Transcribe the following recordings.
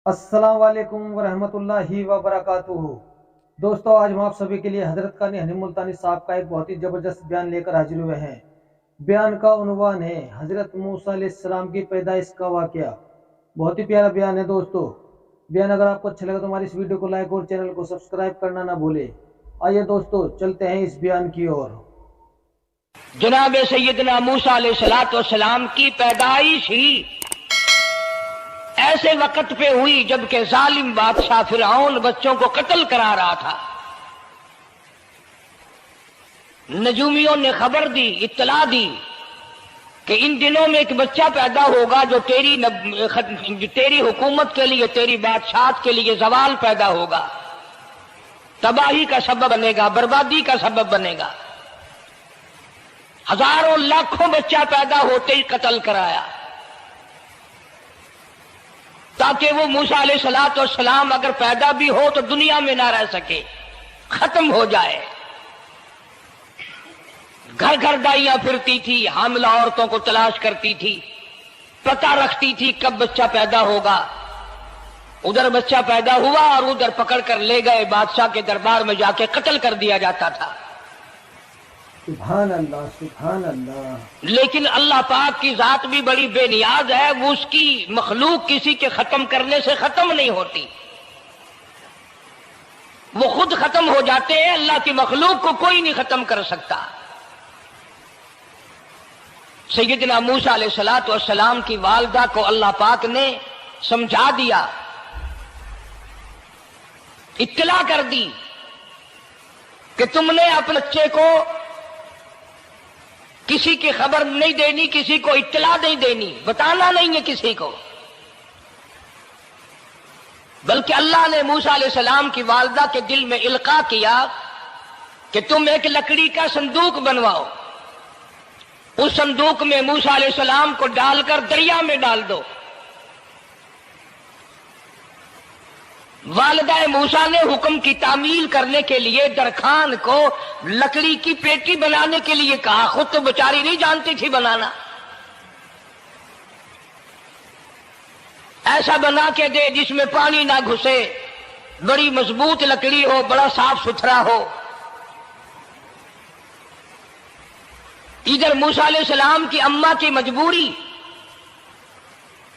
अस्सलाम वालेकुम वरहमतुल्लाहि वबरकातुहू। दोस्तों, आज हम आप सभी के लिए हजरत कानी हनीफ मुल्तानी साहब का एक बहुत ही जबरदस्त बयान लेकर हाजिर हुए हैं। बयान का उन्वान है हजरत मूसा अलैहिस्सलाम की पैदाइश का वाकया। बहुत ही प्यारा बयान है दोस्तों। बयान अगर आपको अच्छा लगा तो हमारी इस वीडियो को लाइक और चैनल को सब्सक्राइब करना ना भूले। आइए दोस्तों, चलते हैं इस बयान की ओर। जनाब सैयदना मूसा अलैहिस्सलाम की पैदाइश ही ऐसे वक्त पे हुई जबकि जालिम बादशाह फिरौन बच्चों को कत्ल करा रहा था। नजूमियों ने खबर दी, इत्तला दी कि इन दिनों में एक बच्चा पैदा होगा जो तेरी हुकूमत के लिए, तेरी बादशाहत के लिए जवाल पैदा होगा, तबाही का सबब बनेगा, बर्बादी का सबब बनेगा। हजारों लाखों बच्चा पैदा होते ही कत्ल कराया ताकि वो मूसा अलैहिस्सलाम अगर पैदा भी हो तो दुनिया में ना रह सके, खत्म हो जाए। घर घर दाइयां फिरती थी, हामिला औरतों को तलाश करती थी, पता रखती थी कब बच्चा पैदा होगा। उधर बच्चा पैदा हुआ और उधर पकड़ कर ले गए, बादशाह के दरबार में जाके कत्ल कर दिया जाता था। सुभान अल्लाह, सुभान अल्लाह। लेकिन अल्लाह पाक की जात भी बड़ी बेनियाज है, वो उसकी मखलूक किसी के खत्म करने से खत्म नहीं होती, वो खुद खत्म हो जाते हैं। अल्लाह की मखलूक को कोई नहीं खत्म कर सकता। सैयदना मूसा अलैहिस्सलाम की वालिदा को अल्लाह पाक ने समझा दिया, इत्तला कर दी कि तुमने अपने बच्चे को किसी की खबर नहीं देनी, किसी को इत्तला नहीं देनी, बताना नहीं है किसी को। बल्कि अल्लाह ने मूसा अलैहिस्सलाम की वालिदा के दिल में इल्का किया कि तुम एक लकड़ी का संदूक बनवाओ, उस संदूक में मूसा अलैहिस्सलाम को डालकर दरिया में डाल दो। वालिदा मूसा ने हुक्म की तामील करने के लिए दरखान को लकड़ी की पेटी बनाने के लिए कहा। खुद तो बेचारी नहीं जानती थी बनाना। ऐसा बना के दे जिसमें पानी ना घुसे, बड़ी मजबूत लकड़ी हो, बड़ा साफ सुथरा हो। इधर मूसा अलैहिस्सलाम की अम्मा की मजबूरी,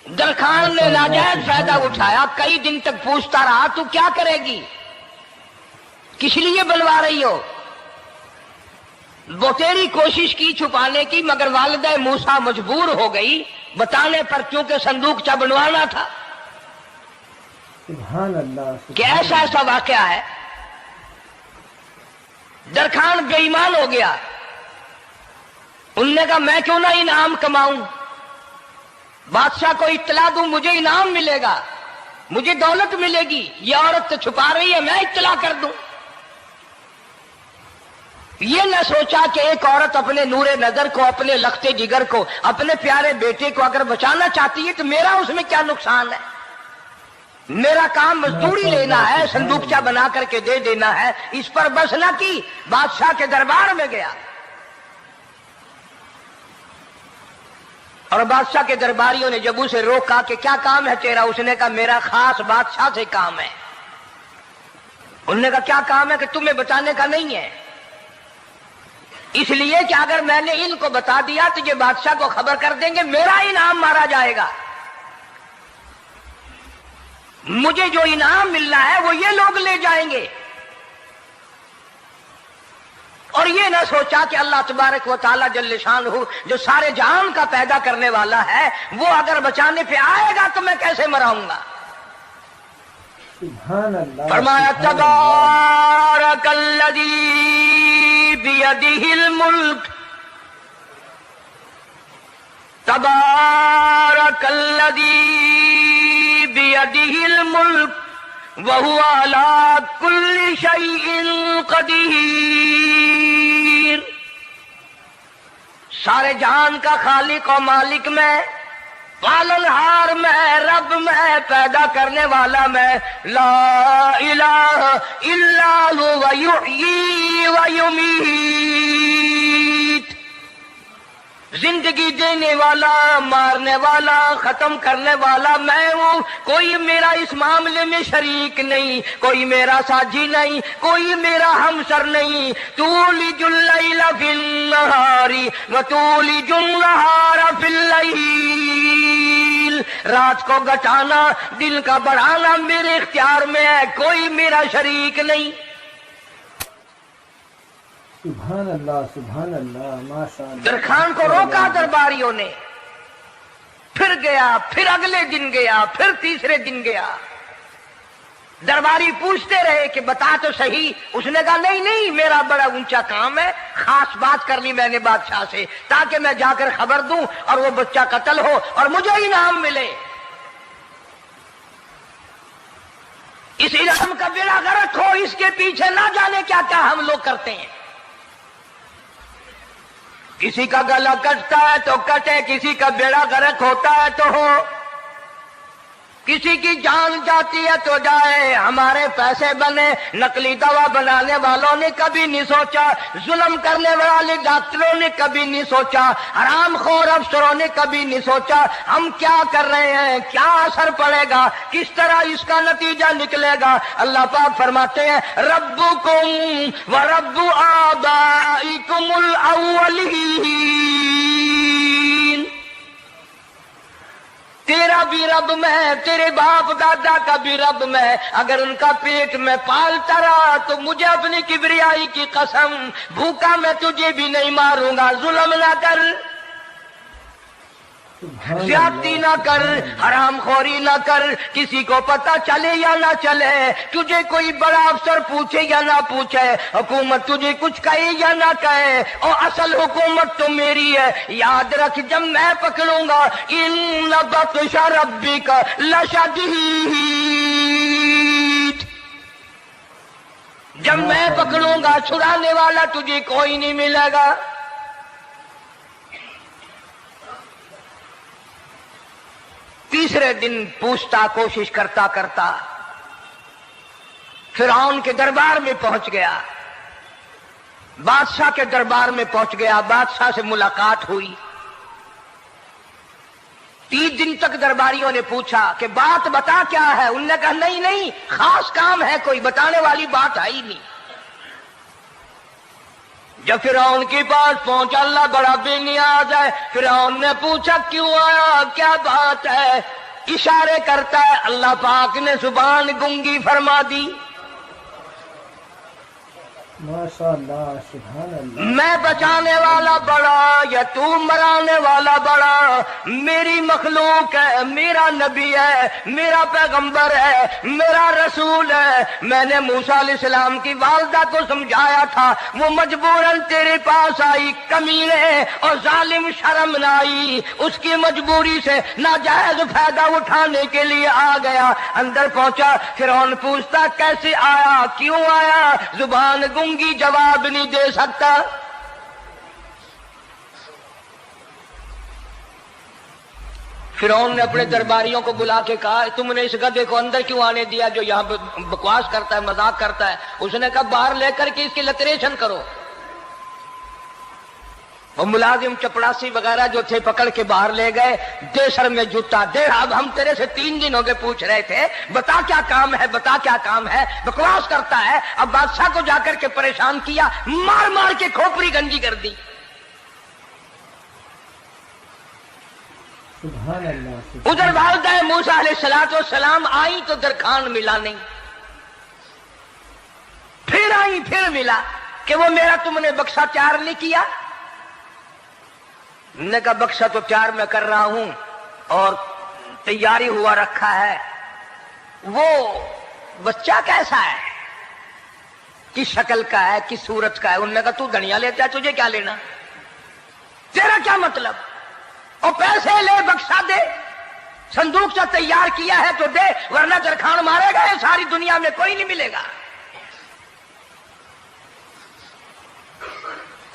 दरखान ने नाजायज फायदा उठाया। कई दिन तक पूछता रहा, तू क्या करेगी, किस लिए बनवा रही हो। बहुतेरी कोशिश की छुपाने की, मगर वालिदा मूसा मजबूर हो गई बताने पर, क्योंकि संदूकचा बनवाना था। सुभान अल्लाह। कि ऐसा वाकया है। दरखान बेईमान हो गया। उनने कहा, मैं क्यों ना इनाम कमाऊं, बादशाह को इत्तला दूं, मुझे इनाम मिलेगा, मुझे दौलत मिलेगी। ये औरत तो छुपा रही है, मैं इत्तला कर दूं। ये न सोचा कि एक औरत अपने नूरे नजर को, अपने लखते जिगर को, अपने प्यारे बेटे को अगर बचाना चाहती है तो मेरा उसमें क्या नुकसान है। मेरा काम मजदूरी लेना है, संदूकचा बना करके दे देना है। इस पर बस न की, बादशाह के दरबार में गया और बादशाह के दरबारियों ने जब उसे रोका कि क्या काम है तेरा, उसने कहा मेरा खास बादशाह से काम है। उन्होंने कहा क्या काम है, कि तुम्हें बताने का नहीं है, इसलिए कि अगर मैंने इनको बता दिया तो ये बादशाह को खबर कर देंगे, मेरा इनाम मारा जाएगा। मुझे जो इनाम मिलना है वो ये लोग ले जाएंगे। और ये ना सोचा कि अल्लाह तबारक व तआला जल्ले शानहू, जो सारे जहान का पैदा करने वाला है, वो अगर बचाने पे आएगा तो मैं कैसे मराऊंगा। फरमाया तबारकल्लज़ी बियदिहिल मुल्क, तबारकल्लज़ी बियदिहिल मुल्क वहुवा अला कुल्ली शैइन कदीर। सारे जहान का खालिक और मालिक मैं, पालनहार मैं, रब मैं, पैदा करने वाला मैं। ला इलाहा इल्ला हुवा युहयी व युमीत। زندگی دینے والا، مارنے والا، ختم کرنے والا میں ہوں. کوئی میرا اس معاملے میں شریک نہیں، کوئی میرا ساجی نہیں، کوئی میرا ہمسر نہیں. تولج اللیل فی النہار وتولج النہار فی اللیل. رات کو گھٹانا، دن کا بڑھانا میرے اختیار میں ہے، کوئی میرا شریک نہیں. سبحان اللہ ماشاء اللہ. درخان کو روکا درباریوں نے، پھر گیا، پھر اگلے دن گیا، پھر تیسرے دن گیا. درباری پوچھتے رہے کہ بتا تو صحیح. اس نے کہا نہیں میرا بڑا اونچا کام ہے، خاص بات کرنی میں نے بادشاہ سے تاکہ میں جا کر خبر دوں اور وہ بچہ قتل ہو اور مجھے انعام ملے. اس انعام کا بیڑا غرق ہو، اس کے پیچھے نہ جانے کیا کیا ہم لوگ کرتے ہیں. کسی کا گلا کٹتا ہے تو کٹے، کسی کا بیڑا غرق ہوتا ہے تو ہو، کسی کی جان جاتی ہے تو جائے. ہمارے پیسے بنے، نقلی دوا بنانے والوں نے کبھی نہیں سوچا، ظلم کرنے والے ڈاکٹروں نے کبھی نہیں سوچا، حرام خور افسروں نے کبھی نہیں سوچا ہم کیا کر رہے ہیں، کیا اثر پڑے گا، کس طرح اس کا نتیجہ نکلے گا. اللہ پاک فرماتے ہیں ربکم ورب آبائکم الاولین. تیرا بھی رب میں، تیرے باپ دادا کا بھی رب میں. اگر ان کا پیٹ میں پالتا رہا تو مجھے اپنی کبریائی کی قسم، بھوکا میں تجھے بھی نہیں ماروں گا. ظلم نہ کر، زیادتی نہ کر، حرام خوری نہ کر. کسی کو پتہ چلے یا نہ چلے، تجھے کوئی بڑا افسر پوچھے یا نہ پوچھے، حکومت تجھے کچھ کہے یا نہ کہے، اور اصل حکومت تو میری ہے. یاد رکھ جب میں پکڑوں گا ان بطش ربک لشدید، جب میں پکڑوں گا چھڑانے والا تجھے کوئی نہیں ملے گا. تیسرے دن پوچھتا، کوشش کرتا کرتا فرعون کے دربار میں پہنچ گیا، بادشاہ کے دربار میں پہنچ گیا، بادشاہ سے ملاقات ہوئی. 3 دن تک درباریوں نے پوچھا کہ بات بتا کیا ہے. انہوں نے کہا نہیں خاص کام ہے، کوئی بتانے والی بات ہے ہی نہیں. جب فرعون کے پاس پہنچا، اللہ بڑا بے نیاز ہے، فرعون نے پوچھا کیوں آیا، کیا بات ہے. اشارے کرتا ہے، اللہ پاک نے زبان گنگی فرما دی. ماشاءاللہ سبحان اللہ. میں بچانے والا بڑا یا تو مرانے والا بڑا، میری مخلوق ہے، میرا نبی ہے، میرا پیغمبر ہے، میرا رسول ہے. میں نے موسیٰ علیہ السلام کی والدہ کو سمجھایا تھا، وہ مجبوراً تیرے پاس آئی، کمینے اور ظالم شرم نہ آئی، اس کی مجبوری سے ناجائز فائدہ اٹھانے کے لیے آ گیا. اندر پہنچا، فرعون پوچھتا کیسے آیا، کیوں آیا، زبان گنگی جواب نہیں دے سکتا. فرعون نے اپنے درباریوں کو بلا کے کہا تم نے اس گدھے کو اندر کیوں آنے دیا جو یہاں پہ بکواس کرتا ہے، مذاق کرتا ہے. اس نے کہا باہر لے کر کے اس کی لتریشن کرو. وہ ملازم چپڑاسی وغیرہ جو تھے پکڑ کے باہر لے گئے، دے سر میں جوتا دے. اب ہم تیرے سے 3 دن ہو گئے پوچھ رہے تھے بتا کیا کام ہے، بتا کیا کام ہے، بکواس کرتا ہے. اب بادشاہ کو جا کر کے پریشان کیا، مار مار کے کھوپڑی گنجی کر دی. سبحان اللہ. ادھر والدہ موسیٰ علیہ السلام آئی تو درخان ملا نہیں، پھر آئی پھر ملا کہ وہ میرا تم نے بکسا تیار نہیں کیا. نے کہا بکسا تو تیار میں کر رہا ہوں اور تیاری ہوا رکھا ہے. وہ بچہ کیسا ہے، کس شکل کا ہے، کس صورت کا ہے. انہوں نے کہا تو دھنیا لیتا ہے، تجھے کیا لینا، تیرا کیا مطلب، اور پیسے لے بکسا دے، صندوق سے تیار کیا ہے تو دے، ورنہ درخان مارے گا ساری دنیا میں کوئی نہیں ملے گا.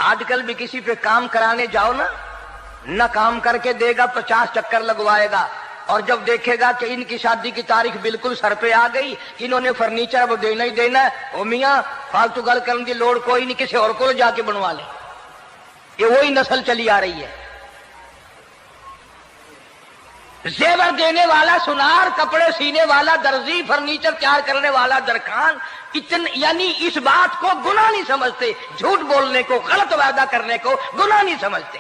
آج کل بھی کسی پہ کام کرانے جاؤ نا، نہ کام کر کے دے گا، 50 چکر لگوائے گا، اور جب دیکھے گا کہ ان کی شادی کی تاریخ بالکل سر پہ آ گئی، انہوں نے فرنیچر وہ دینا ہی دینا ہے، او میاں فالتو گل کرنے کی لوڑ کوئی نہیں، کسی اور کو جا کے بنوا لے. یہ وہی نسل چلی آ رہی ہے. زیور دینے والا سنار، کپڑے سینے والا درزی، فرنیچر تیار کرنے والا درخان، یعنی اس بات کو گناہ نہیں سمجھتے، جھوٹ بولنے کو، غلط وعدہ کرنے کو گناہ نہیں سمجھتے۔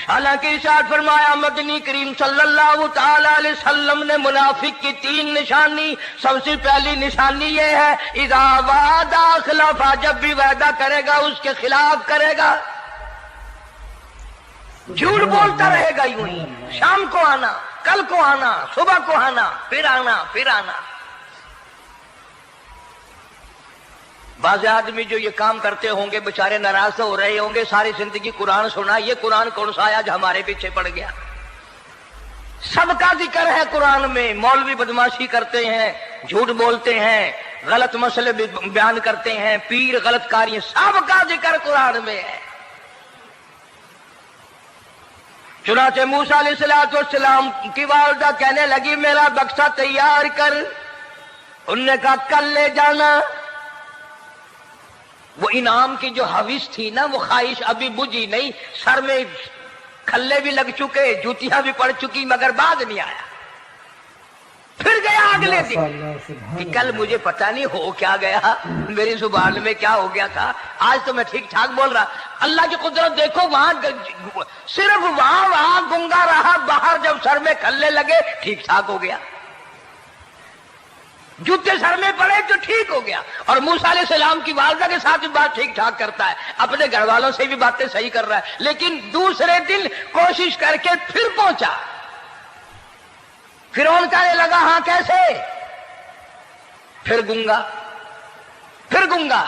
حالانکہ ارشاد فرمایا مدنی کریم صلی اللہ تعالی علیہ وسلم نے منافق کی 3 نشانی، سب سے پہلی نشانی یہ ہے اذا وعد اخلف، جب بھی وعدہ کرے گا اس کے خلاف کرے گا، جھوٹ بولتا رہے گا یوں ہی، شام کو آنا، کل کو آنا، صبح کو آنا، پھر آنا، پھر آنا۔ بعض آدمی جو یہ کام کرتے ہوں گے بےچارے ناراض ہو رہے ہوں گے، ساری زندگی قرآن سنا، یہ قرآن کون سا آیا جو ہمارے پیچھے پڑ گیا؟ سب کا ذکر ہے قرآن میں، مولوی بدماشی کرتے ہیں، جھوٹ بولتے ہیں، غلط مسئلے بیان کرتے ہیں، پیر غلط کاری، سب کا ذکر قرآن میں ہے۔ چنانچہ موسیٰ علیہ السلام کی والدہ کہنے لگی میرا بکسا تیار کر، انہوں نے کہا کل لے جانا۔ وہ انعام کی جو حوث تھی نا، وہ خواہش ابھی بجھی نہیں، سر میں کھلے بھی لگ چکے، جوتیاں بھی پڑ چکی، مگر بعد نہیں آیا۔ پھر گیا اگلے دن کہ کل مجھے پتہ نہیں ہو کیا گیا، میری زبان میں کیا ہو گیا تھا، آج تو میں ٹھیک ٹھاک بول رہا۔ اللہ کی قدرت دیکھو، وہاں صرف وہاں گنگا رہا، باہر جب سر میں کھلے لگے ٹھیک ٹھاک ہو گیا، جوتے سر میں پڑے تو ٹھیک ہو گیا۔ اور موسیٰ علیہ السلام کی والدہ کے ساتھ بھی بات ٹھیک ٹھاک کرتا ہے، اپنے گھر والوں سے بھی باتیں صحیح کر رہا ہے، لیکن دوسرے دن کوشش کر کے پھر پہنچا۔ فرعون کہنے لگا ہاں کیسے؟ پھر گنگا، پھر گنگا۔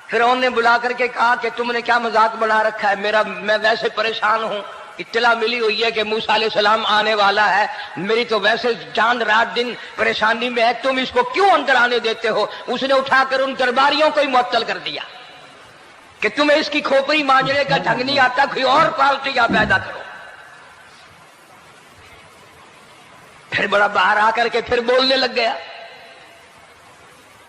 فرعون نے بلا کر کے کہا کہ تم نے کیا مذاق بنا رکھا ہے، میں ویسے پریشان ہوں، اطلاع ملی ہوئی ہے کہ موسیٰ علیہ السلام آنے والا ہے، میری تو ویسے چاند رات دن پریشانی میں ہے، تم اس کو کیوں اندر آنے دیتے ہو؟ اس نے اٹھا کر ان درباریوں کو ہی معطل کر دیا کہ تمہیں اس کی کھوپڑی مانجنے کا ڈھنگ نہیں آتا، کوئی اور پارٹی یا پیدا کرو۔ پھر بڑا باہر آ کر کے پھر بولنے لگ گیا۔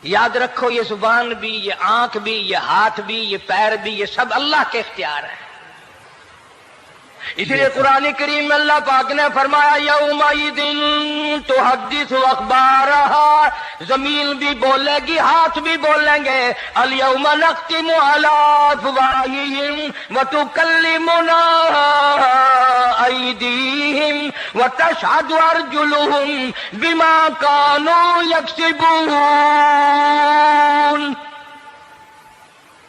یاد رکھو یہ زبان بھی، یہ آنکھ بھی، یہ ہاتھ بھی، یہ پیر بھی، یہ سب اللہ کے اختیار ہے۔ اس لیے قرآن کریم میں اللہ پاک نے فرمایا یومئذ تحدث اخبارہا، زمین بھی بولے گی، ہاتھ بھی بولیں گے، الیوم نختم علی افواہہم وتکلمنا ایدیہم وتشہد ارجلہم بما کانوا یکسبون۔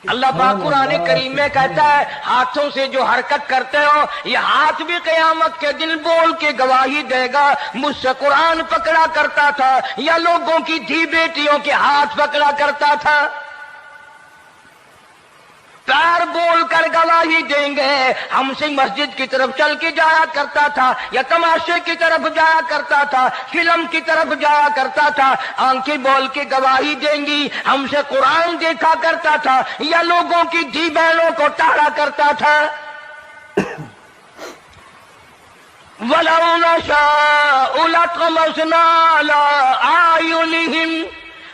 اللہ پاک قرآن کریم میں کہتا ہے ہاتھوں سے جو حرکت کرتے ہو، یہ ہاتھ بھی قیامت کے دن بول کے گواہی دے گا مجھ سے قرآن پکڑا کرتا تھا یا لوگوں کی دھی بیٹیوں کے ہاتھ پکڑا کرتا تھا۔ پیر بول کر گواہی دیں گے ہم سے مسجد کی طرف چل کے جایا کرتا تھا یا تماشے کی طرف جایا کرتا تھا، فلم کی طرف جایا کرتا تھا، آنکھیں بول کے گواہی دیں گی ہم سے قرآن دیکھا کرتا تھا یا لوگوں کی دھی بہنوں کو ٹاڑا کرتا تھا۔ وَلَوْ نَشَاءُ لَطَمَسْنَا عَلَىٰ أَعْيُنِهِمْ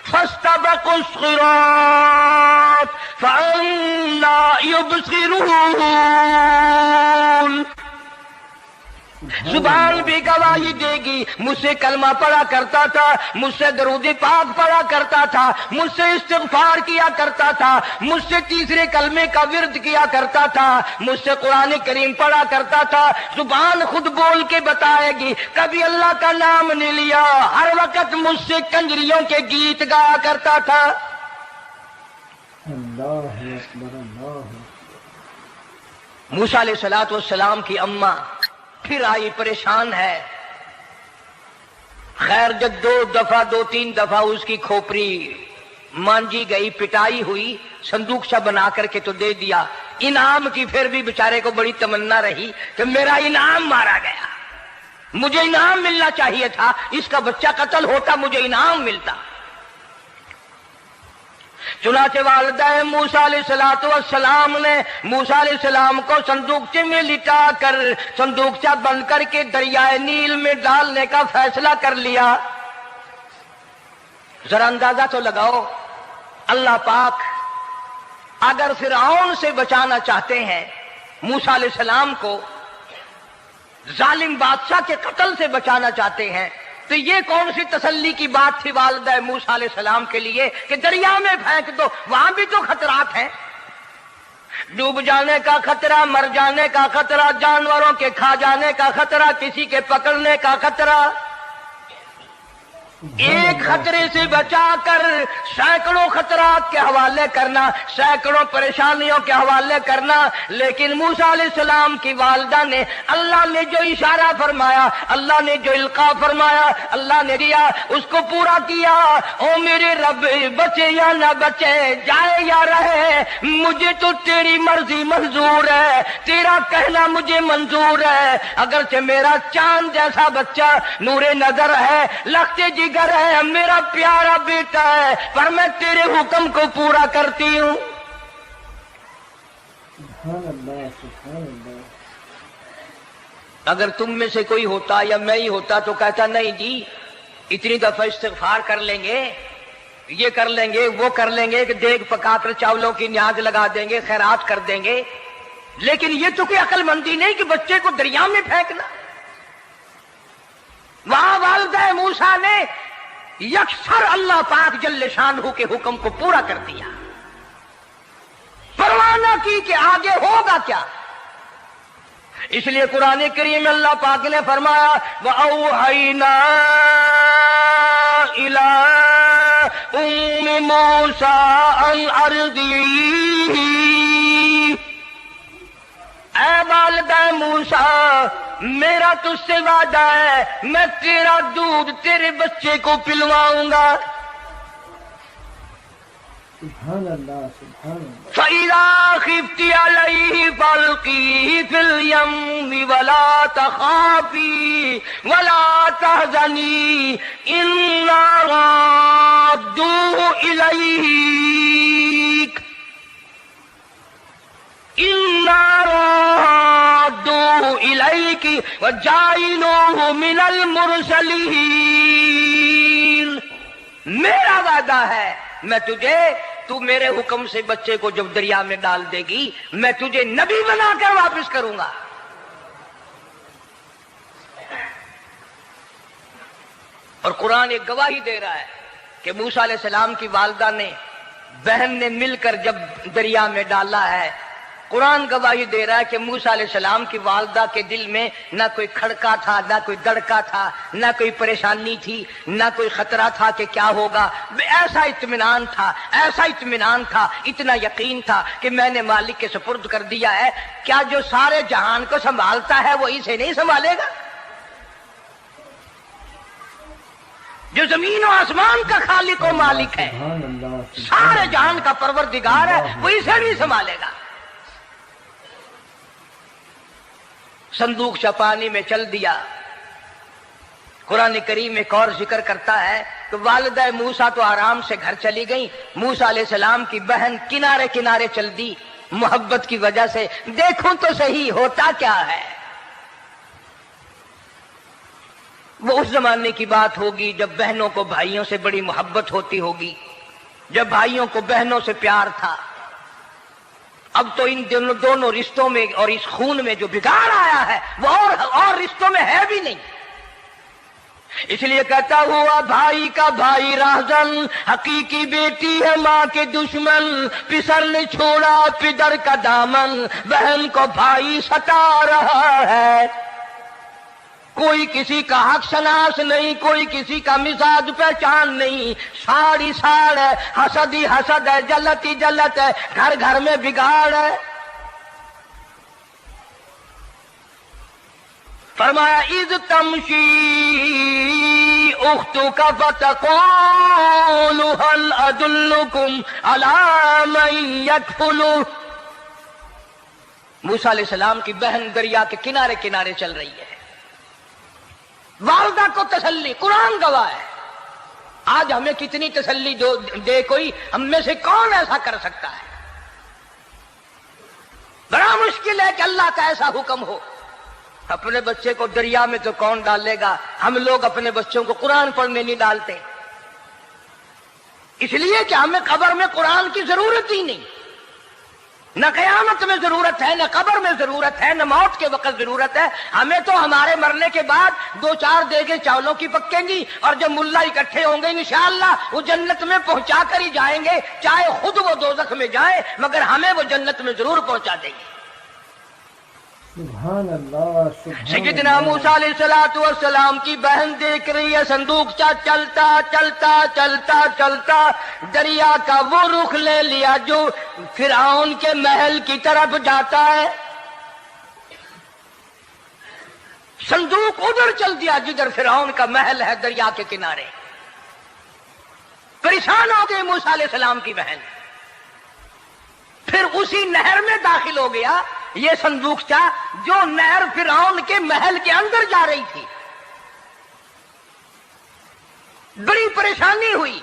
فَاسْتَبَقُوا الصِّرَاطَ فَأَنَّىٰ يُبْصِرُونَ۔ زبان بھی گواہی دے گی، مجھ سے کلمہ پڑھا کرتا تھا، مجھ سے درود پاک پڑھا کرتا تھا، مجھ سے استغفار کیا کرتا تھا، مجھ سے تیسرے کلمے کا ورد کیا کرتا تھا، مجھ سے قرآن کریم پڑھا کرتا تھا۔ زبان خود بول کے بتائے گی، کبھی اللہ کا نام نہیں لیا، ہر وقت مجھ سے کنجریوں کے گیت گایا کرتا تھا۔ موسیٰ علیہ السلام کی اماں پھر آئی، پریشان ہے، خیر جب دو تین دفعہ اس کی کھوپڑی مانجی گئی، پٹائی ہوئی، صندوق سا بنا کر کے تو دے دیا۔ انعام کی پھر بھی بیچارے کو بڑی تمنا رہی کہ میرا انعام مارا گیا، مجھے انعام ملنا چاہیے تھا، اس کا بچہ قتل ہوتا مجھے انعام ملتا۔ چنانچہ والدہ موسیٰ علیہ السلام نے موسیٰ علیہ السلام کو صندوقچے میں لٹا کر صندوقچہ بند کر کے دریائے نیل میں ڈالنے کا فیصلہ کر لیا۔ ذرا اندازہ تو لگاؤ، اللہ پاک اگر فرعون سے بچانا چاہتے ہیں موسیٰ علیہ السلام کو जालिम बादशाह के कत्ल से बचाना चाहते हैं, तो ये कौन सी तसल्ली की बात थी वालिदा मूसा अलैहिस्सलाम के लिए कि दरिया में फेंक दो, वहां भी तो खतरात हैं, डूब जाने का खतरा, मर जाने का खतरा, जानवरों के खा जाने का खतरा, किसी के पकड़ने का खतरा। एक खतरे से बचाकर सैकड़ों खतरात के हवाले करना, सैकड़ों परेशानियों के हवाले करना। लेकिन मूसा अलैहिस्सलाम की वालिदा ने, अल्लाह ने जो इशारा फरमाया, अल्लाह ने जो इल्का फरमाया, अल्लाह ने दिया, उसको पूरा किया। ओ मेरे रब, बचे या ना बचे, जाए या रहे, मुझे तो तेरी मर्जी मंजूर है, तेरा कहना मुझे मंजूर है। अगरचे मेरा चांद जैसा बच्चा नूरे नजर है, लखते जिगर है, मेरा प्यारा बेटा है, पर मैं तेरे हुक्म को पूरा करती हूँ। अगर तुम में से कोई होता या मैं ही होता तो कहता नहीं जी, इतनी दफा इस्तिग़फ़ार कर लेंगे, ये कर लेंगे, वो कर लेंगे, कि देग पकाकर चावलों की न्याज लगा देंगे, खैरात कर देंगे। लेकिन ये तो कोई अक्लमंदी नहीं कि बच्चे को दरिया में फेंकना। वहां वालिदा मूसा ने यकसर अल्लाह पाक जल्ले शानहू के हुक्म को पूरा कर दिया, परवाह न की कि आगे होगा क्या। इसलिए कुरान करीम में अल्लाह पाक ने फरमाया, वअौहैना इला उम्मी मूसा अन अर्दी, ऐ वालिदा मूसा, मेरा तुझसे वादा है, मैं तेरा दूध तेरे बच्चे को पिलवाऊंगा। फ़इज़ा ख़िफ़्ती अलैहि फ़अल्क़ीही फ़िल यम्मि वला तख़ाफ़ी वला तहज़नी इन्ना राद्दूहु इलैक, इन्ना राद्दूहु इलैकी व जाइलूहु मिनल मुरसलीन। मेरा वादा है, मैं तुझे, तू मेरे हुक्म से बच्चे को जब दरिया में डाल देगी, मैं तुझे नबी बनाकर वापस करूंगा। और कुरान एक गवाही दे रहा है कि मूसा अलैहिस्सलाम की वालिदा ने, बहन ने मिलकर जब दरिया में डाला है, कुरान गवाही दे रहा है कि मूसा अलैहिस्सलाम की वालिदा के दिल में ना कोई खड़का था, ना कोई दड़का था, ना कोई परेशानी थी, ना कोई खतरा था कि क्या होगा। ऐसा इत्मीनान था, ऐसा इत्मीनान था, इतना यकीन था कि मैंने मालिक के सुपुर्द कर दिया है। क्या जो सारे जहान को संभालता है वो इसे नहीं संभालेगा? जो जमीन और आसमान का खालिक और मालिक है, सारे जहान का परवरदिगार है, वो इसे नहीं संभालेगा। संदूक पानी में चल दिया। कुरान करीम एक और जिक्र करता है कि वालिदा मूसा तो आराम से घर चली गई, मूसा अलैहिस्सलाम की बहन किनारे किनारे चल दी मोहब्बत की वजह से। देखो तो सही होता क्या है। वो उस जमाने की बात होगी जब बहनों को भाइयों से बड़ी मोहब्बत होती होगी, जब भाइयों को बहनों से प्यार था। अब तो इन दोनों रिश्तों में और इस खून में जो बिगाड़ आया है वो और रिश्तों में है भी नहीं। इसलिए कहता हुआ भाई का भाई राहजन, हकीकी बेटी है माँ के दुश्मन, पिसर ने छोड़ा पिदर का दामन, बहन को भाई सता रहा है। कोई किसी का हक शनास नहीं, कोई किसी का मिजाज पहचान नहीं, साड़ी साड़ है, हसद ही हसद है, जलत ही जलत है, घर घर में बिगाड़ है। फरमाया इज तमशी उख्तुका फतक़ूलु हल अदुल्लुकुम अला मन यकफुलु। मूसा अलैहिस्सलाम की बहन दरिया के किनारे किनारे चल रही है, वालिदा को तसल्ली। कुरान गवाह है। आज हमें कितनी तसल्ली दे कोई, हम में से कौन ऐसा कर सकता है? बड़ा मुश्किल है कि अल्लाह का ऐसा हुक्म हो। अपने बच्चे को दरिया में तो कौन डालेगा? हम लोग अपने बच्चों को कुरान पढ़ने नहीं डालते, इसलिए कि हमें कब्र में कुरान की जरूरत ही नहीं। نہ قیامت میں ضرورت ہے، نہ قبر میں ضرورت ہے، نہ موت کے وقت ضرورت ہے. ہمیں تو ہمارے مرنے کے بعد 2-4 دیگیں چاولوں کی پکیں گی، اور جب ملا اکٹھے ہوں گے انشاءاللہ وہ جنت میں پہنچا کر ہی جائیں گے، چاہے خود وہ دوزخ میں جائیں، مگر ہمیں وہ جنت میں ضرور پہنچا دیں گے. سبحان اللہ. سیدنا موسیٰ علیہ السلام کی بہن دیکھ رہی ہے صندوقچہ چلتا چلتا چلتا چلتا دریا کا وہ رخ لے لیا جو فرعون کے محل کی طرف جاتا ہے. صندوق ادھر چل دیا جدھر فرعون کا محل ہے، دریا کے کنارے. پریشان ہو گئی موسیٰ علیہ السلام کی بہن. پھر اسی نہر میں داخل ہو گیا یہ صندوقچہ جو نہر فرعون کے محل کے اندر جا رہی تھی. بڑی پریشانی ہوئی.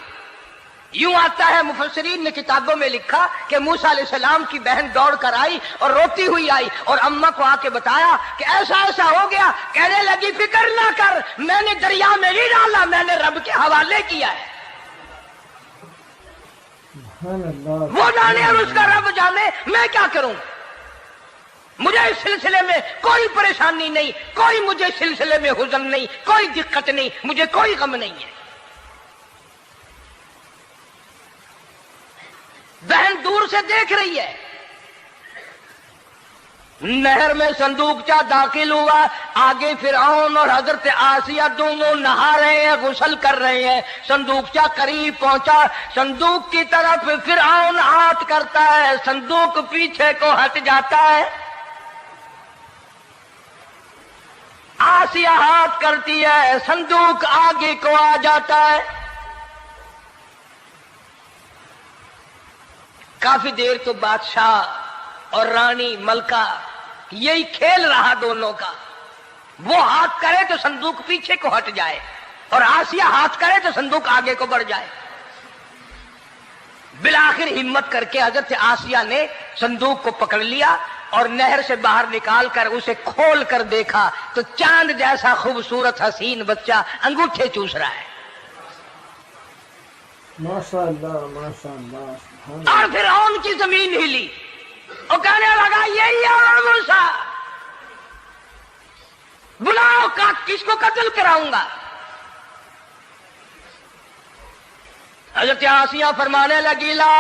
یوں آتا ہے مفسرین نے کتابوں میں لکھا کہ موسیٰ علیہ السلام کی بہن دوڑ کر آئی اور روتی ہوئی آئی اور اماں کو آ کے بتایا کہ ایسا ایسا ہو گیا. کہنے لگی فکر نہ کر، میں نے دریا میں نہیں ڈالا، میں نے رب کے حوالے کیا ہے. وہ جانے اور اس کا رب جانے، میں کیا کروں. مجھے اس سلسلے میں کوئی پریشانی نہیں، کوئی مجھے اس سلسلے میں حزن نہیں، کوئی دقت نہیں، مجھے کوئی غم نہیں ہے. بہن دور سے دیکھ رہی ہے. نہر میں صندوقچہ داخل ہوا، آگے فرعون اور حضرت آسیہ دونوں نہا رہے ہیں، غسل کر رہے ہیں. صندوقچہ قریب پہنچا، صندوق کی طرف فرعون ہاتھ کرتا ہے، صندوق پیچھے کو ہٹ جاتا ہے. آسیہ ہاتھ کرتی ہے، صندوق آگے کو آ جاتا ہے. کافی دیر تو بادشاہ اور رانی ملکہ یہی کھیل رہا دونوں کا. وہ ہاتھ کرے تو صندوق پیچھے کو ہٹ جائے اور آسیہ ہاتھ کرے تو صندوق آگے کو بڑھ جائے. بالآخر ہمت کر کے حضرت آسیہ نے صندوق کو پکڑ لیا اور نہر سے باہر نکال کر اسے کھول کر دیکھا تو چاند جیسا خوبصورت حسین بچہ انگوٹھے چوس رہا ہے. ماشاء اللہ ماشاء اللہ. اور فرعون کی زمین ہلی اور کہنے لگا یہی ہے موسیٰ، بلاؤ کس کو قتل کراؤں گا. حضرت آسیہ فرمانے لگی لا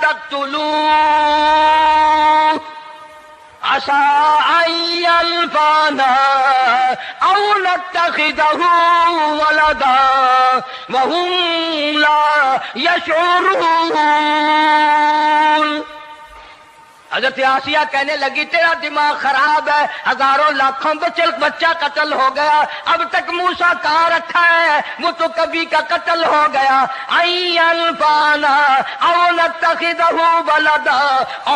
تقتلوا عسى أن ينفعنا أو نتخذه ولدا وهم لا يشعرون. حضرت آسیہ کہنے لگی تیرا دماغ خراب ہے، ہزاروں لاکھوں بچہ قتل ہو گیا، اب تک موسیٰ کہاں رکھا ہے، وہ تو کبھی کا قتل ہو گیا. اینفعنا او نتخذہ ولدا،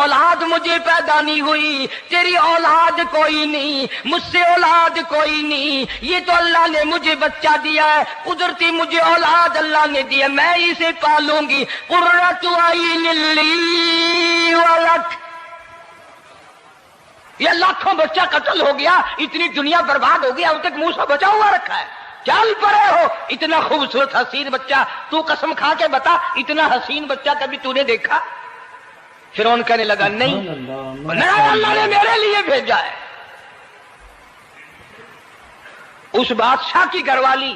اولاد مجھے پیدا نہیں ہوئی، تیری اولاد کوئی نہیں، مجھ سے اولاد کوئی نہیں، یہ تو اللہ نے مجھے بچہ دیا ہے، قدرتی مجھے اولاد اللہ نے دی ہے، میں اسے پالوں گی. قرۃ عین لی ولک، یہ لاکھوں بچہ قتل ہو گیا، اتنی دنیا برباد ہو گیا، اب تک موسیٰ بچا ہوا رکھا ہے. چل پڑے ہو، اتنا خوبصورت حسین بچہ، تو قسم کھا کے بتا اتنا حسین بچہ کبھی تو نے دیکھا؟ فرعون کہنے لگا نہیں، اللہ نے میرے لیے بھیجا ہے. اس بادشاہ کی گھر والی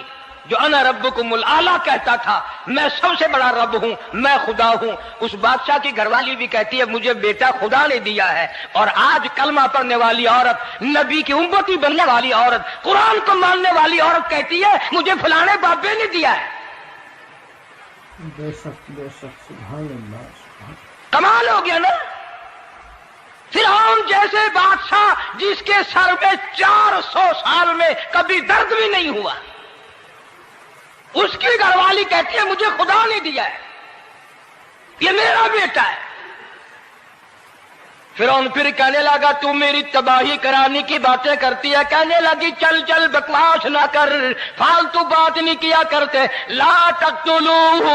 جو انا ربکم الاعلی کہتا تھا، میں سب سے بڑا رب ہوں، میں خدا ہوں، اس بادشاہ کی گھر والی بھی کہتی ہے مجھے بیٹا خدا نے دیا ہے. اور آج کلمہ پڑھنے والی عورت، نبی کی امتی بننے والی عورت، قرآن کو ماننے والی عورت کہتی ہے مجھے فلانے بابے نے دیا ہے. بے شک بے شک. سبحان اللہ. کمال ہو گیا نا. فرعون جیسے بادشاہ جس کے سر میں 400 سال میں کبھی درد بھی نہیں ہوا، اس کی گھر والی کہتی ہے مجھے خدا نے دیا ہے، یہ میرا بیٹا ہے. فرعون پھر کہنے لگا تو میری تباہی کرانے کی باتیں کرتی ہے. کہنے لگی چل چل بکواس نہ کر، فالتو بات نہیں کیا کرتے. لا تقتلوہ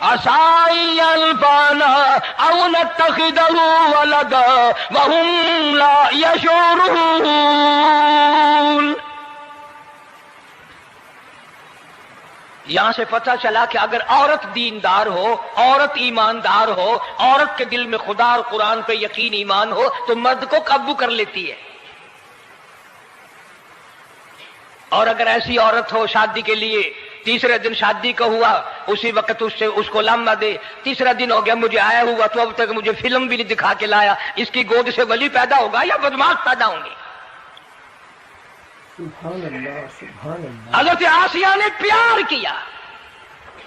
عسى أن ينفعنا أو نتخذه ولدا وهم لا يشعرون. यहां से पता चला कि अगर औरत दीनदार हो, औरत ईमानदार हो, औरत के दिल में खुदा और कुरान पे यकीन ईमान हो तो मर्द को काबू कर लेती है। और अगर ऐसी औरत हो शादी के लिए, तीसरे दिन शादी का हुआ, उसी वक्त उसको लामा दे, तीसरा दिन हो गया मुझे आया हुआ तो अब तक मुझे फिल्म भी नहीं दिखा के लाया, इसकी गोद से वली पैदा होगा या बदमाश पैदा होंगे? हज़रत आसिया ने प्यार किया।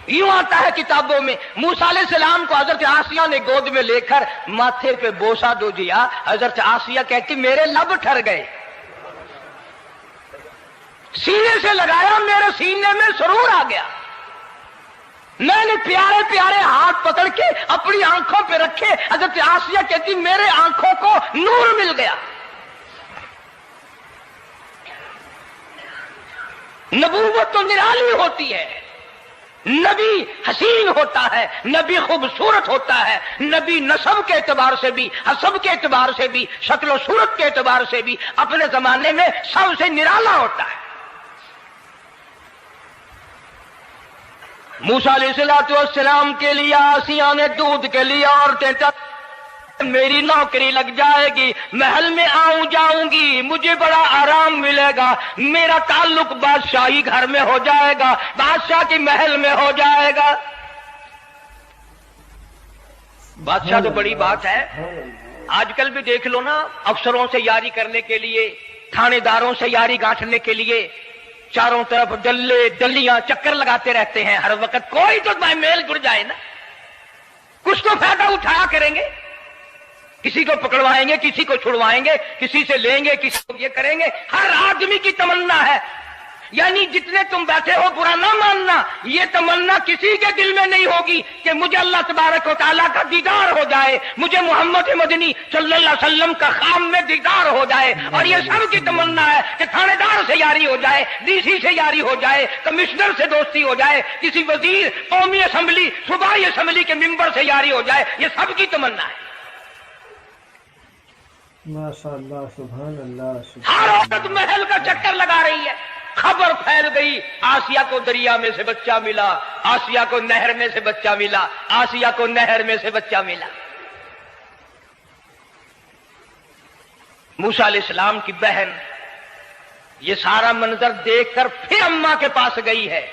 यूं आता है किताबों में, मूसा अलैहिस्सलाम को हज़रत आसिया ने गोद में लेकर माथे पे बोसा दो दिया। हज़रत आसिया कहती मेरे लब ठर गए, सीने से लगाया मेरे सीने में सुरूर आ गया। मैंने प्यारे प्यारे हाथ पकड़ के अपनी आंखों पे रखे। हज़रत आसिया कहती मेरे आंखों को नूर मिल गया। नबूवत तो निराली होती है, नबी हसीन होता है, नबी खूबसूरत होता है, नबी नस्ब के एतबार से भी, हसब के एतबार से भी, शक्ल सूरत के एतबार से भी अपने जमाने में सबसे निराला होता है। मूसा अलैहिस्सलाम के लिए आसिया ने दूध के लिए औरतें मेरी नौकरी लग जाएगी, महल में आऊं जाऊंगी, मुझे बड़ा आराम मिलेगा, मेरा ताल्लुक बादशाही घर में हो जाएगा, बादशाह की महल में हो जाएगा। बादशाह तो बड़ी बात है। आजकल भी देख लो ना, अफसरों से यारी करने के लिए, थानेदारों से यारी गांठने के लिए चारों तरफ डल्ले डल्लियां चक्कर लगाते रहते हैं हर वक्त। कोई तो मेल जुड़ जाए ना, कुछ तो फायदा उठाया करेंगे। किसी को पकड़वाएंगे, किसी को छुड़वाएंगे, किसी से लेंगे, किसी को ये करेंगे। हर आदमी की तमन्ना है, यानी जितने तुम बैठे हो बुरा ना मानना, ये तमन्ना किसी के दिल में नहीं होगी कि मुझे अल्लाह तबारक व तआला का दीदार हो जाए, मुझे मोहम्मद मदनी सल्लल्लाहु अलैहि वसल्लम का खाम में दीदार हो जाए। और ये सब की तमन्ना है कि थानेदार से यारी हो जाए, डीसी से यारी हो जाए, कमिश्नर से दोस्ती हो जाए, किसी वजीर, कौमी असेंबली, सूबाई असेंबली के मेंबर से यारी हो जाए। ये सब की तमन्ना है। माशाअल्लाह, सुभान अल्लाह। हर औरत महल का चक्कर लगा रही है। खबर फैल गई, आसिया को दरिया में से बच्चा मिला, आसिया को नहर में से बच्चा मिला, आसिया को नहर में से बच्चा मिला। मूसा अलैहिस्सलाम की बहन ये सारा मंजर देखकर फिर अम्मा के पास गई है।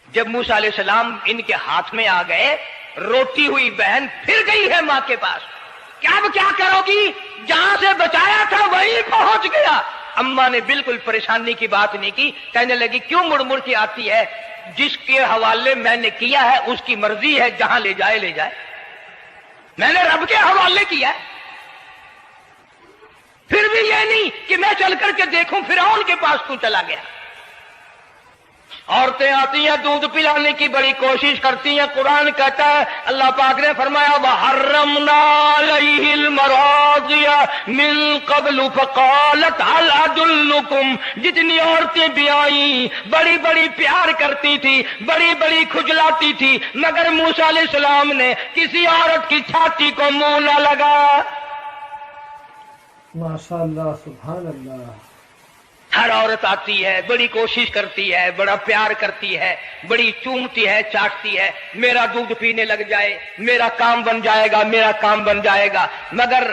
जब मूसा अलैहिस्सलाम इनके हाथ में आ गए, रोती हुई बहन फिर गई है मां के पास। क्या करोगी? जहां से बचाया था वहीं पहुंच गया। अम्मा ने बिल्कुल परेशानी की बात नहीं की, कहने लगी क्यों मुड़ मुड़ के आती है? जिसके हवाले मैंने किया है उसकी मर्जी है, जहां ले जाए ले जाए। मैंने रब के हवाले किया है। फिर भी ये नहीं कि मैं चल करके देखूं फिरौन के पास क्यों चला गया। औरतें आती हैं, दूध पिलाने की बड़ी कोशिश करती हैं। कुरान कहता है, अल्लाह पाक ने फरमाया वहर्रमना अलैहिल मराज़िया मिन क़ब्लु फ़क़ालत हल अदुल्लुकुम। जितनी औरतें भी आई बड़ी बड़ी प्यार करती थी, बड़ी बड़ी खुजलाती थी, मगर मूसा अलैहिस्सलाम ने किसी औरत की छाती को मुंह न लगाया। माशाअल्लाह, सुभान अल्लाह। हर औरत आती है, बड़ी कोशिश करती है, बड़ा प्यार करती है, बड़ी चूमती है, चाटती है, मेरा दूध पीने लग जाए, मेरा काम बन जाएगा, मेरा काम बन जाएगा। मगर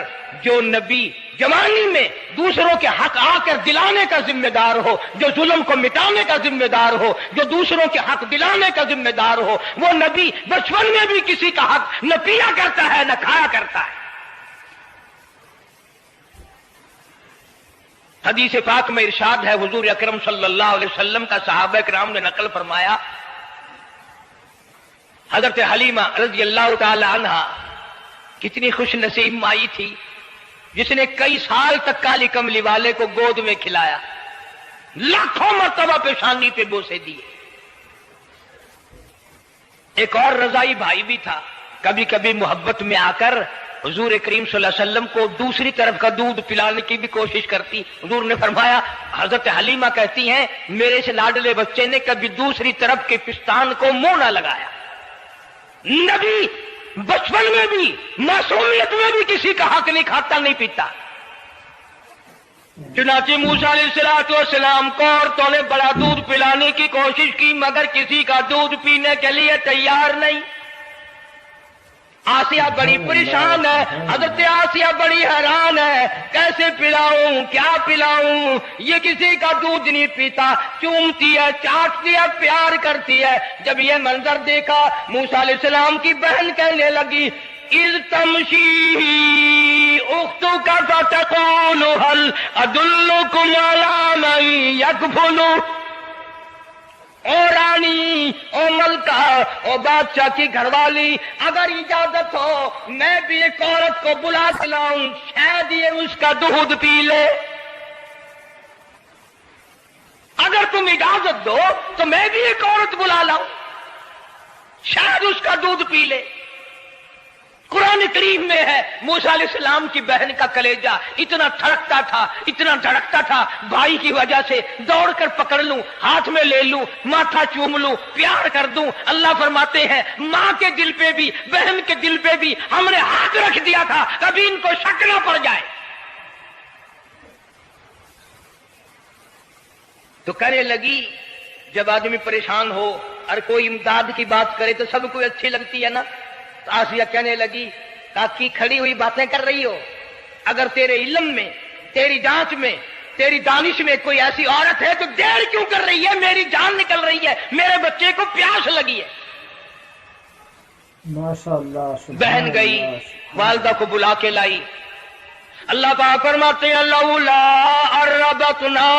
जो नबी जवानी में दूसरों के हक आकर दिलाने का जिम्मेदार हो, जो जुल्म को मिटाने का जिम्मेदार हो, जो दूसरों के हक दिलाने का जिम्मेदार हो, वो नबी बचपन में भी किसी का हक न पिया करता है न खाया करता है। हदीस पाक में इरशाद है, हुजूर अकरम सल्लल्लाहु अलैहि वसल्लम का सहाबा किराम ने नकल फरमाया, हजरत हलीमा रज़ियल्लाहु ताला अन्हा कितनी खुश नसीब माई थी जिसने कई साल तक काली कमली वाले को गोद में खिलाया, लाखों मर्तबा पेशानी पे बोसे दिए। एक और रजाई भाई भी था, कभी कभी मोहब्बत में आकर हुजूर करीम सल्लल्लाहु अलैहि वसल्लम को दूसरी तरफ का दूध पिलाने की भी कोशिश करती। हुजूर ने फरमाया, हजरत हलीमा कहती हैं, मेरे से लाडले बच्चे ने कभी दूसरी तरफ के पिस्तान को मुंह ना लगाया। नबी बचपन में भी, मासूमियत में भी किसी का हक नहीं खाता, नहीं पीता। चुनाचे मूसा अलैहिस्सलाम को औरतों ने बड़ा दूध पिलाने की कोशिश की, मगर किसी का दूध पीने के लिए तैयार नहीं। आसिया बड़ी परेशान है, हजरत आसिया बड़ी हैरान है, कैसे पिलाऊं, क्या पिलाऊं, ये किसी का दूध नहीं पीता, चूमती है, चाटती है, प्यार करती है। जब ये मंजर देखा, मूसा अलैहिस्सलाम की बहन कहने लगी, इज़ तमशी उख्तुका फतक़ूलु हल अदुल्लुकुम अला मन यकफुलु। ओ रानी, ओ मलका, ओ बादशाह की घरवाली, अगर इजाजत हो मैं भी एक औरत को बुला के लाऊं, शायद ये उसका दूध पी ले। अगर तुम इजाजत दो तो मैं भी एक औरत बुला लाऊं, शायद उसका दूध पी ले। कुरान करीम में है, मूसा अलैहिस्सलाम की बहन का कलेजा इतना धड़कता था, इतना धड़कता था, भाई की वजह से दौड़कर पकड़ लूं, हाथ में ले लूं, माथा चूम लूं, प्यार कर दूं। अल्लाह फरमाते हैं मां के दिल पे भी, बहन के दिल पे भी हमने हाथ रख दिया था, कभी इनको शक न पड़ जाए। तो कहने लगी, जब आदमी परेशान हो और कोई इमदाद की बात करे तो सबको अच्छी लगती है ना। तो आसिया कहने लगी, काकी खड़ी हुई बातें कर रही हो, अगर तेरे इल्म में, तेरी जांच में, तेरी दानिश में कोई ऐसी औरत है तो देर क्यों कर रही है, मेरी जान निकल रही है, मेरे बच्चे को प्यास लगी है। माशाअल्लाह। बहन गई, वालिदा को बुला के लाई। अल्लाह पाक फरमाते हैं, लौला अर्रबतना,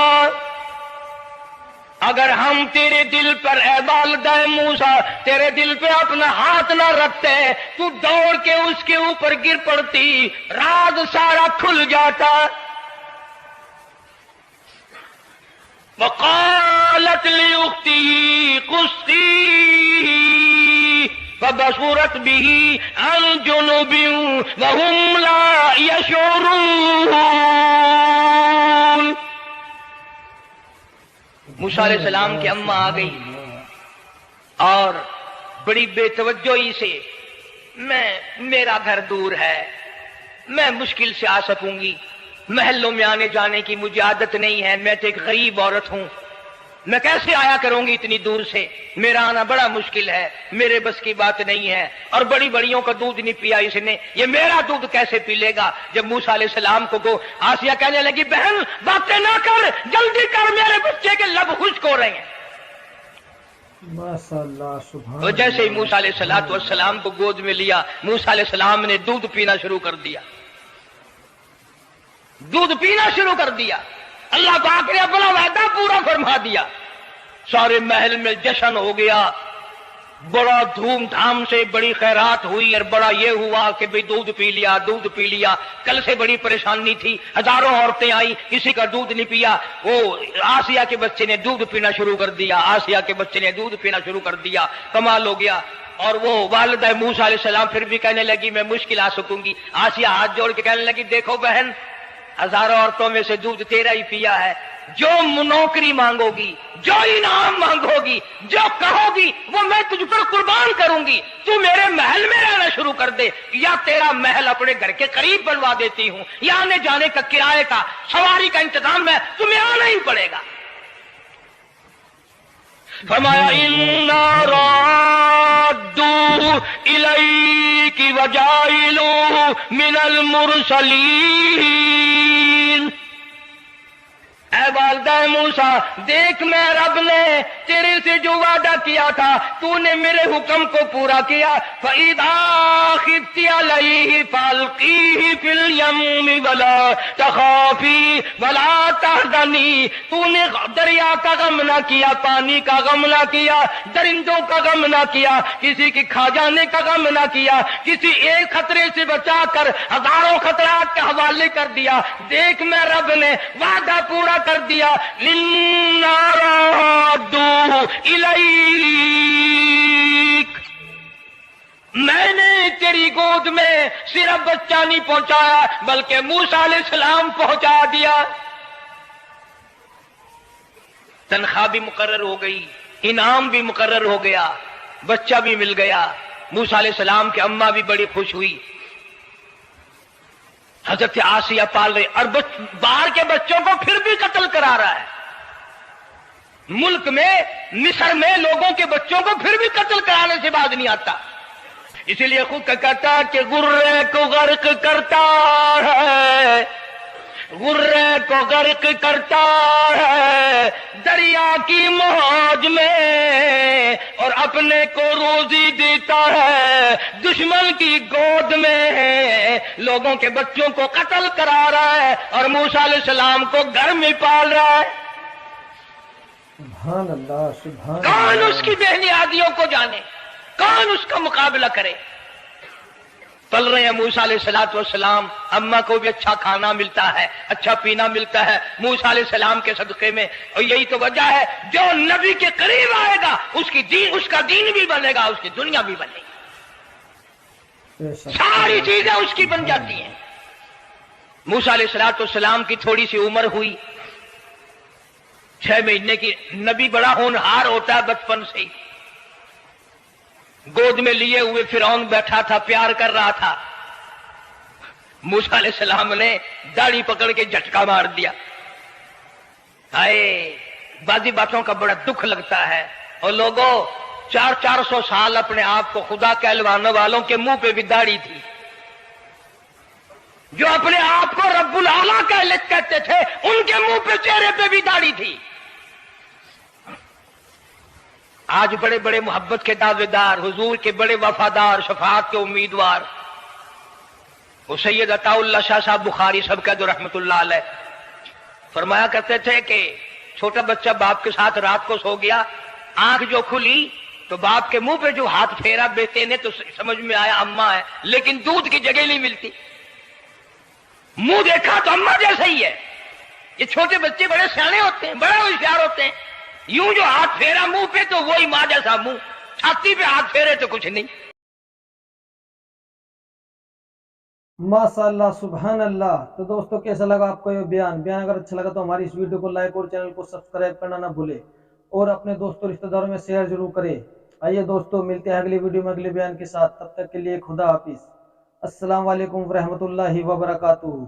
अगर हम तेरे दिल पर ए वालिदा मूसा तेरे दिल पे अपना हाथ ना रखते, तू दौड़ के उसके ऊपर गिर पड़ती, राज सारा खुल जाता। वक़ालत लिउख्ती कुस्ती फबसूरत बिही अन जुनुबिन वहुम ला यशऊरून। मूसा अलैहिस्सलाम की अम्मा आ गई और बड़ी बेतवज्जोही से, मेरा घर दूर है, मैं मुश्किल से आ सकूंगी, महलों में आने जाने की मुझे आदत नहीं है, मैं तो एक गरीब औरत हूं, मैं कैसे आया करूंगी इतनी दूर से, मेरा आना बड़ा मुश्किल है, मेरे बस की बात नहीं है। और बड़ी बड़ियों का दूध नहीं पिया इसने, ये मेरा दूध कैसे पी लेगा। जब मूसा अलैहिस्सलाम को आसिया कहने लगी, बहन बातें ना कर, जल्दी कर, मेरे बच्चे के लब खुश्क हो रहे हैं। माशाअल्लाह, सुभान। तो जैसे ही मूसा अलैहिस्सलाम को गोद में लिया, मूसा अलैहिस्सलाम ने दूध पीना शुरू कर दिया, दूध पीना शुरू कर दिया। अल्लाह पाक ने अपना वादा पूरा फरमा दिया। सारे महल में जश्न हो गया, बड़ा धूमधाम से बड़ी खैरात हुई और बड़ा ये हुआ कि भाई दूध पी लिया, दूध पी लिया। कल से बड़ी परेशानी थी, हजारों औरतें आई, किसी का दूध नहीं पिया। वो आसिया के बच्चे ने दूध पीना शुरू कर दिया, आसिया के बच्चे ने दूध पीना शुरू कर दिया, कमाल हो गया। और वो वालिदा मूसा अलैहिस्सलाम फिर भी कहने लगी, मैं मुश्किल आ सकूंगी। आसिया हाथ जोड़ के कहने लगी, देखो बहन, हजारों औरतों में से दूध तेरा ही पिया है, जो नौकरी मांगोगी, जो इनाम मांगोगी, जो कहोगी वो मैं तुझ पर कुर्बान करूंगी। तू मेरे महल में रहना शुरू कर दे, या तेरा महल अपने घर के करीब बनवा देती हूं, या आने जाने का, किराए का, सवारी का इंतजाम है, तुम्हें आना ही पड़ेगा। फरमाया, इन्ना राद्दू इलैकी वजाइलू मिनल मुरसलीन। ऐ वालिदा मूसा, देख मैं रब ने तेरे से जो वादा किया था, तूने मेरे हुक्म को पूरा किया। फइदा खिफ्ती अलैहि फल्कीही फिल यम्मी वला तखाफी वला तहज़नी। तूने दरिया का गम ना किया, पानी का गम ना किया, दरिंदों का गम ना किया, किसी के खा जाने का गम ना किया, किसी एक खतरे से बचाकर हजारों खतरात के हवाले कर दिया। देख मैं रब ने वादा पूरा कर दिया। मैंने तेरी गोद में सिर्फ बच्चा नहीं पहुंचाया, बल्कि मूसा अलैहिस्सलाम पहुंचा दिया। तनख्वाह भी मुकर्रर हो गई, इनाम भी मुकर्रर हो गया, बच्चा भी मिल गया। मूसा अलैहिस्सलाम की अम्मा भी बड़ी खुश हुई। हजरत आसिया पाल रही और बाहर के बच्चों को फिर भी कत्ल करा रहा है। मुल्क में मिस्र में लोगों के बच्चों को फिर भी कत्ल कराने से बाज नहीं आता। इसीलिए खुद कहता है कि गुर्रे को गर्क करता है, गुर्रे को गर्क करता है दरिया की मौज में, और अपने को रोजी देता है दुश्मन की गोद में। लोगों के बच्चों को कत्ल करा रहा है और मूसा अलैहिस्सलाम को घर में पाल रहा है। सुभान अल्लाह, सुभान कौन अल्लाह। उसकी बेनियादियों को जाने, कौन उसका मुकाबला करे। पल रहे हैं मूसा अलैहिस्सलाम, अम्मा को भी अच्छा खाना मिलता है, अच्छा पीना मिलता है मूसा अलैहिस्सलाम के सदक़े में। और यही तो वजह है जो नबी के करीब आएगा उसका दीन भी बनेगा, उसकी दुनिया भी बनेगी, सारी चीजें उसकी बन जाती हैं। मूसा अलैहिस्सलाम की थोड़ी सी उम्र हुई, 6 महीने की। नबी बड़ा होनहार होता है बचपन से ही। गोद में लिए हुए फिरौन बैठा था, प्यार कर रहा था। मूसा अलैहिस्सलाम ने दाढ़ी पकड़ के झटका मार दिया। हाय, बाजी बातों का बड़ा दुख लगता है। और लोगों 400 साल अपने आप को खुदा कहलवाने वालों के मुंह पे भी दाढ़ी थी, जो अपने आप को रब्बुल आला कहते थे उनके मुंह पे, चेहरे पे भी दाढ़ी थी। आज बड़े बड़े मोहब्बत के दावेदार, हुजूर के बड़े वफादार, शफाअत के उम्मीदवार, वो सैयद अताउल्लाह शाह साहब बुखारी सब का जो रहमतुल्लाह अलैह फरमाया करते थे कि छोटा बच्चा बाप के साथ रात को सो गया, आंख जो खुली तो बाप के मुंह पे जो हाथ फेरा बेटे ने तो समझ में आया अम्मा है, लेकिन दूध की जगह नहीं मिलती। मुंह देखा तो अम्मा जैसा ही है। ये छोटे बच्चे बड़े सियाने होते हैं, बड़े होशियार होते हैं। यूं जो हाथ फेरा मुंह पे तो वही मां जैसा मुंह, छाती पे हाथ फेरे तो कुछ नहीं। माशाअल्लाह, सुभान अल्लाह। तो दोस्तों, कैसा लगा आपको ये बयान अगर अच्छा लगा तो हमारी इस वीडियो को लाइक और चैनल को सब्सक्राइब करना ना भूले, और अपने दोस्तों रिश्तेदारों में शेयर जरूर करें। आइए दोस्तों, मिलते हैं अगली वीडियो में अगले बयान के साथ। तब तक के लिए खुदा हाफिज। अस्सलाम वालेकुम व रहमतुल्लाहि व बरकातुहू।